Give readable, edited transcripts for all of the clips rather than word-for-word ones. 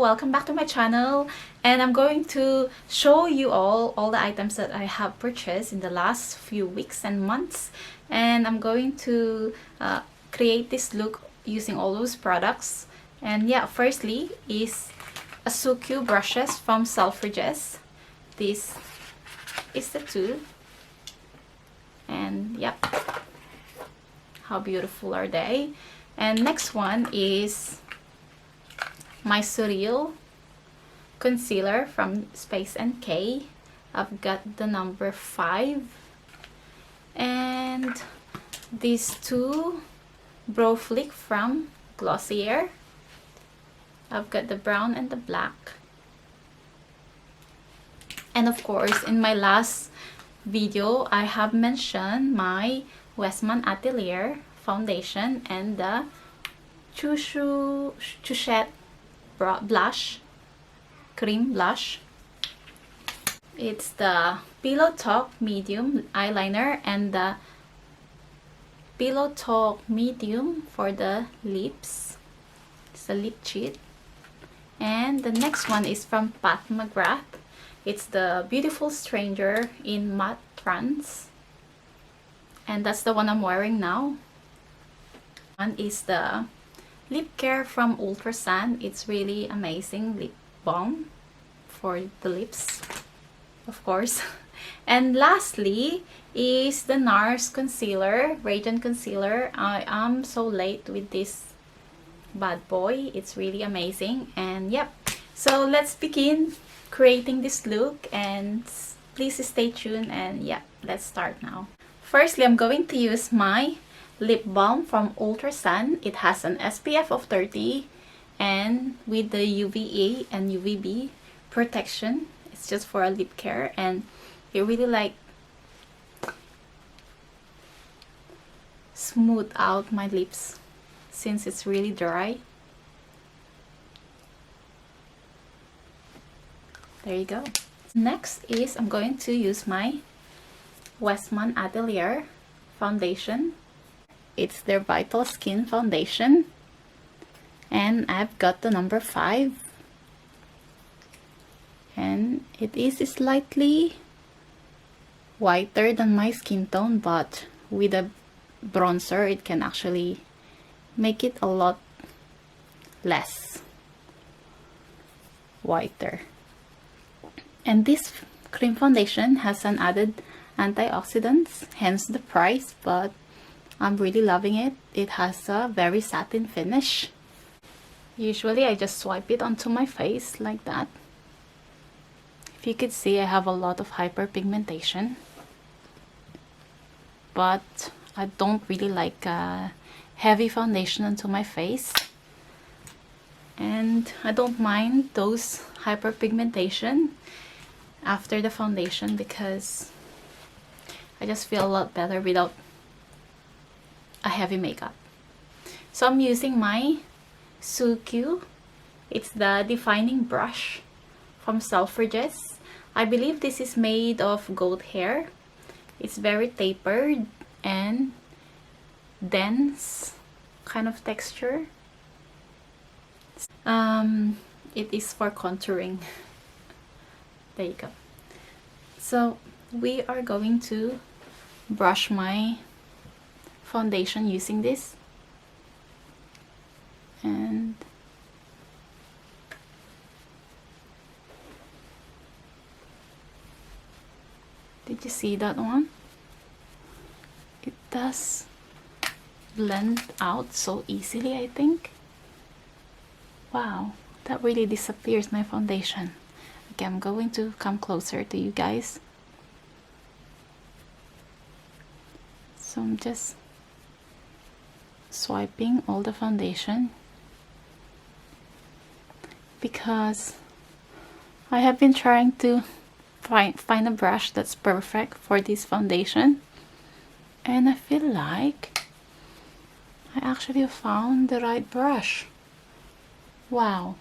welcome back to my channel, and I'm going to show you all the items that I have purchased in the last few weeks and months, and I'm going to create this look using all those products. And yeah, firstly is a Suqqu brushes from Selfridges. This is the two, and yep, how beautiful are they. And next one is my Surreal concealer from Space NK. I've got the number 5. And these two Brow Flick from Glossier. I've got the brown and the black. And of course, in my last video, I have mentioned my Westman Atelier foundation and the Chouchette blush, cream blush. It's the Pillowtalk medium eyeliner and the Pillowtalk medium for the lips. It's a lip cheat. And the next one is from McGrath. It's the Beautiful Stranger in Mattrance, and that's the one I'm wearing now. One is the lipcare from Ultrasun. It's really amazing lip balm for the lips, of course. And lastly is the Nars concealer, Radiant Concealer. I am so late with this bad boy. It's really amazing. And yep, so let's begin creating this look, and please stay tuned. And yeah, let's start now. Firstly, I'm going to use my lip balm from Ultrasun. It has an SPF of 30 and with the UVA and UVB protection. It's just for a lip care, and it really like smooth out my lips since it's really dry. There you go. Next is I'm going to use my Westman Atelier foundation. It's their Vital Skin foundation, and I've got the number 5, and it is slightly whiter than my skin tone, but with a bronzer it can actually make it a lot less whiter. And this cream foundation has an added antioxidants, hence the price, but I'm really loving it. It has a very satin finish. Usually I just swipe it onto my face like that. If you could see, I have a lot of hyperpigmentation, but I don't really like a heavy foundation onto my face, and I don't mind those hyperpigmentation after the foundation because I just feel a lot better without a heavy makeup. So I'm using my Suqqu. It's the defining brush from Selfridges. I believe this is made of goat hair. It's very tapered and dense kind of texture. It is for contouring. There you go. So we are going to brush my foundation using this, and did you see that one? It does blend out so easily, I think. Wow, that really disappears my foundation. Okay, I'm going to come closer to you guys. So I'm just swiping all the foundation because I have been trying to find a brush that's perfect for this foundation, and I feel like I actually found the right brush. Wow,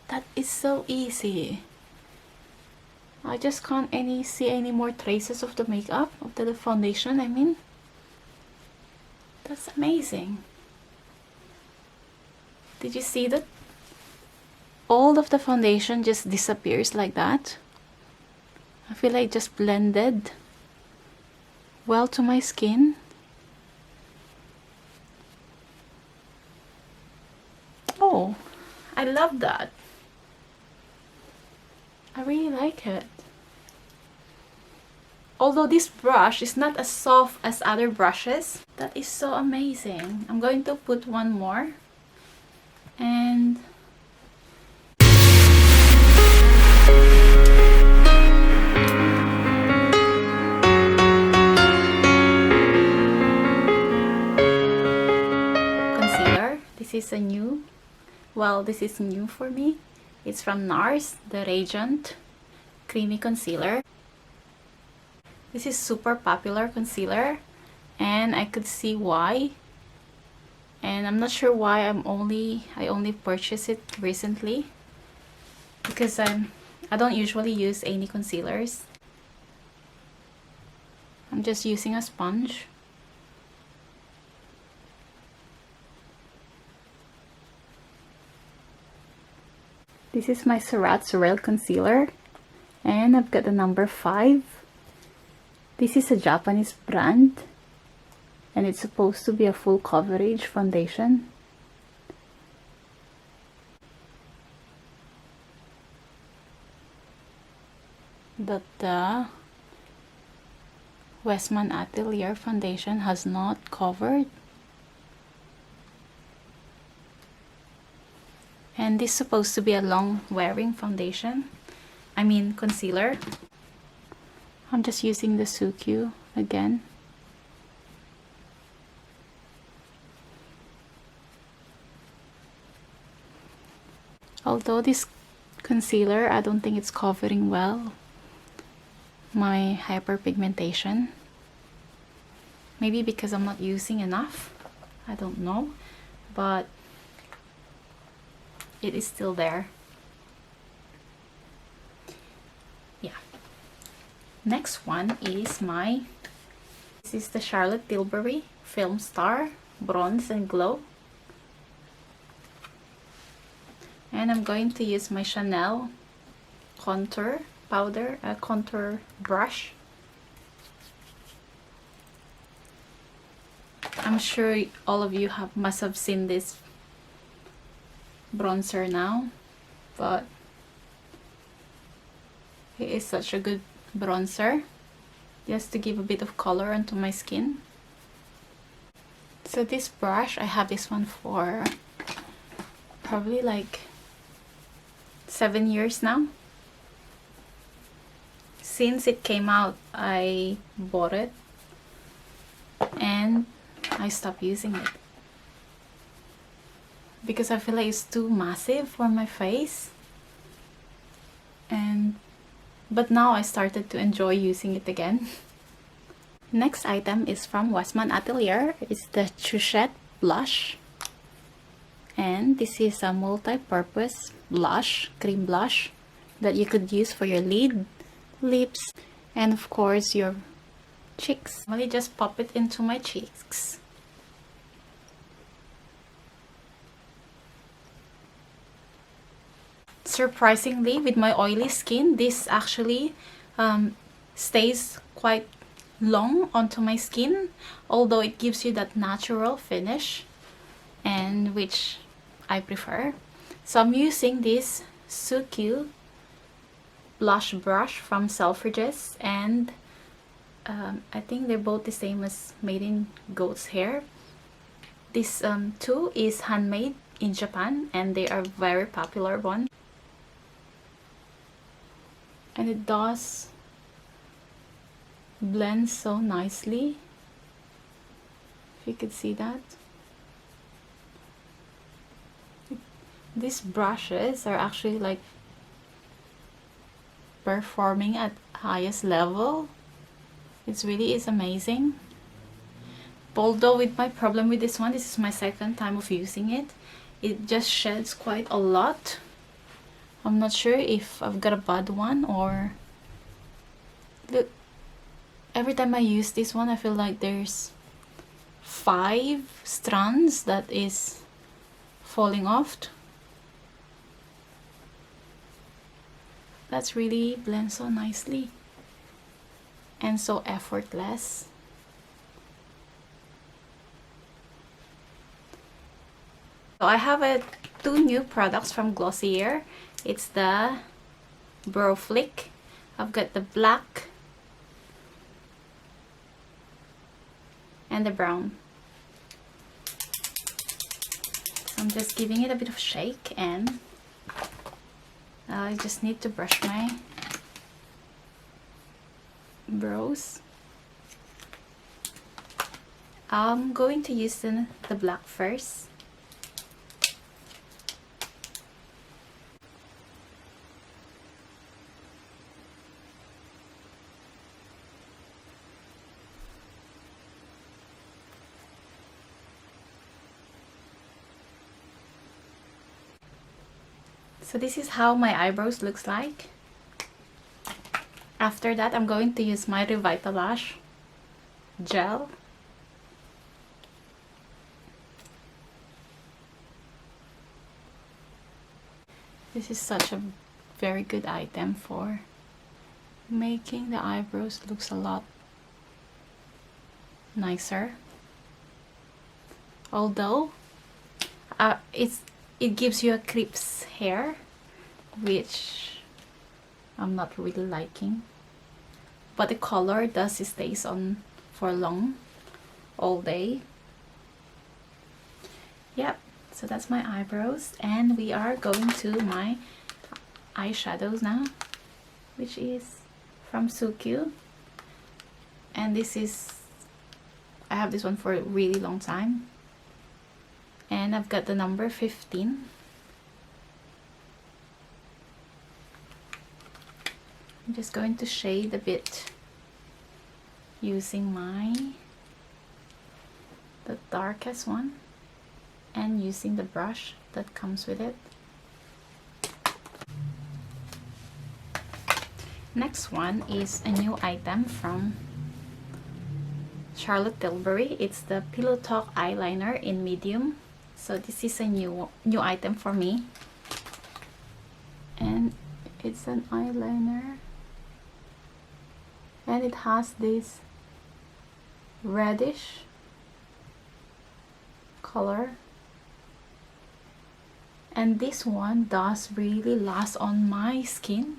that is so easy. I just can't see any more traces of the makeup, of the foundation I mean. That's amazing. Did you see that? all of the foundation just disappears like that. I feel like it just blended well to my skin. Oh, I love that. I really like it. Although this brush is not as soft as other brushes, that is so amazing. I'm going to put one more. And concealer. This is a new, well, this is new for me. It's from Nars, the Radiant Creamy Concealer. This is super popular concealer, and I could see why. And I'm not sure why I only purchased it recently, because I don't usually use any concealers. I'm just using a sponge. This is my Surratt Surreal concealer, and I've got the number 5. This is a Japanese brand, and it's supposed to be a full coverage foundation. But the Westman Atelier foundation has not covered. And this is supposed to be a long wearing foundation. I mean concealer. I'm just using the Suqqu again. Although this concealer, I don't think it's covering well my hyperpigmentation. Maybe because I'm not using enough. I don't know. But it is still there. Yeah. Next one is this is the Charlotte Tilbury Film Star Bronze and Glow. And I'm going to use my Chanel contour powder, contour brush. I'm sure all of you must have seen this bronzer now, but it is such a good bronzer, just to give a bit of color onto my skin. So this brush, I have this one for probably like 7 years now. Since it came out, I bought it and I stopped using it because I feel like it's too massive for my face. But now I started to enjoy using it again. Next item is from Westman Atelier. It's the Trishette Blush. And this is a multi-purpose blush, cream blush, that you could use for your lid, lips, and of course your cheeks. I really just pop it into my cheeks. Surprisingly, with my oily skin, this actually stays quite long onto my skin, although it gives you that natural finish, and which I prefer. So I'm using this Suqqu blush brush from Selfridges, and I think they're both the same as Made in Goat's Hair. This two is handmade in Japan, and they are very popular one. And it does blend so nicely, if you could see that. These brushes are actually like performing at highest level. It really is amazing. Although with my problem with this one, this is my second time of using it, it just sheds quite a lot. I'm not sure if I've got a bad one or... Look, every time I use this one, I feel like there's 5 strands that is falling off. That's really blends so nicely and so effortless. So I have two new products from Glossier. It's the Brow Flick. I've got the black and the brown. So I'm just giving it a bit of shake, and I just need to brush my brows. I'm going to use the black first. So this is how my eyebrows looks like. After that, I'm going to use my Revitalash Gel. This is such a very good item for making the eyebrows looks a lot nicer. Although it gives you a crisp hair, which I'm not really liking, but the color does stays on for long, all day. Yep, so that's my eyebrows, and we are going to my eyeshadows now, which is from Suqqu, and this is, I have this one for a really long time, and I've got the number 15. I'm just going to shade a bit using the darkest one and using the brush that comes with it. Next one is a new item from Charlotte Tilbury. It's the Pillowtalk eyeliner in medium. So this is a new item for me, and it's an eyeliner, and it has this reddish color, and this one does really last on my skin.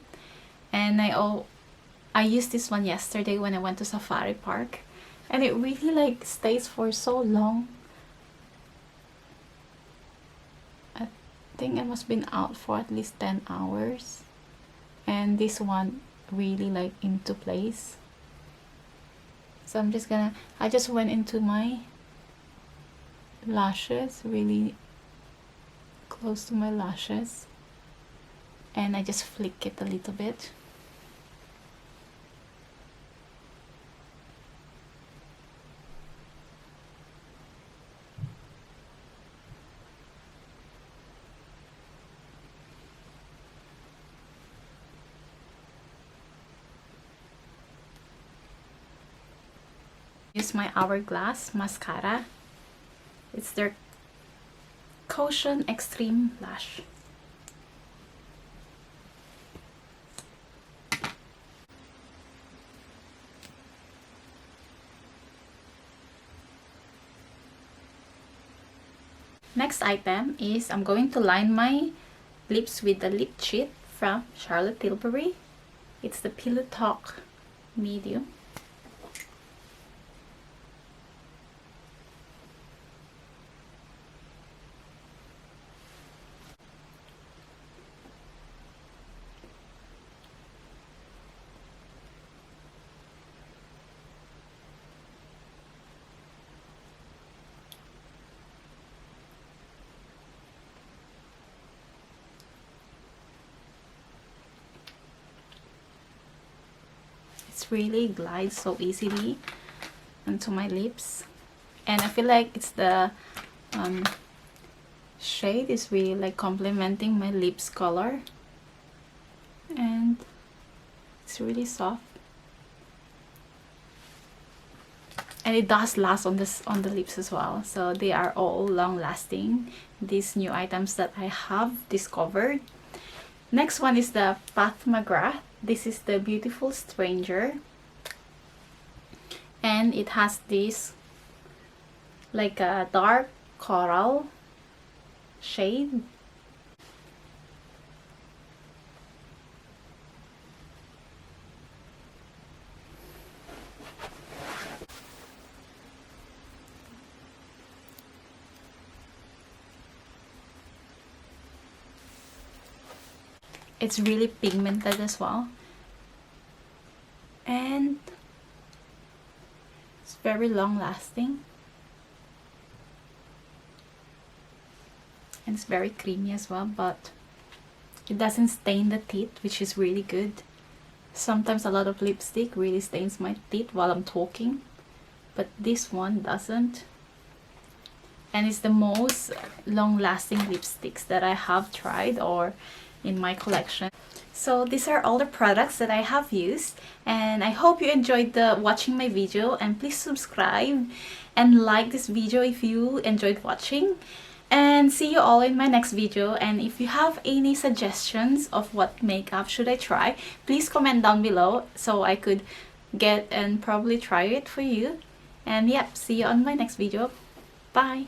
And I used this one yesterday when I went to Safari Park, and it really like stays for so long. I think I must have been out for at least 10 hours, and this one really like into place. So I just went into my lashes, really close to my lashes, and I just flick it a little bit. Use my Hourglass mascara. It's their Caution Extreme Lash. Next item is I'm going to line my lips with the lip cheat from Charlotte Tilbury. It's the Pillowtalk medium. It really glides so easily onto my lips, and I feel like it's the shade is really like complementing my lips color, and it's really soft, and it does last on the lips as well. So they are all long lasting, these new items that I have discovered. Next one is the Pat McGrath. This is the Beautiful Stranger, and it has this like a dark coral shade. It's really pigmented as well, and it's very long lasting, and it's very creamy as well, but it doesn't stain the teeth, which is really good. Sometimes a lot of lipstick really stains my teeth while I'm talking, but this one doesn't. And it's the most long-lasting lipsticks that I have tried or in my collection. So these are all the products that I have used, and I hope you enjoyed watching my video, and please subscribe and like this video if you enjoyed watching, and see you all in my next video. And if you have any suggestions of what makeup should I try, please comment down below so I could get and probably try it for you. And yep, see you on my next video. Bye.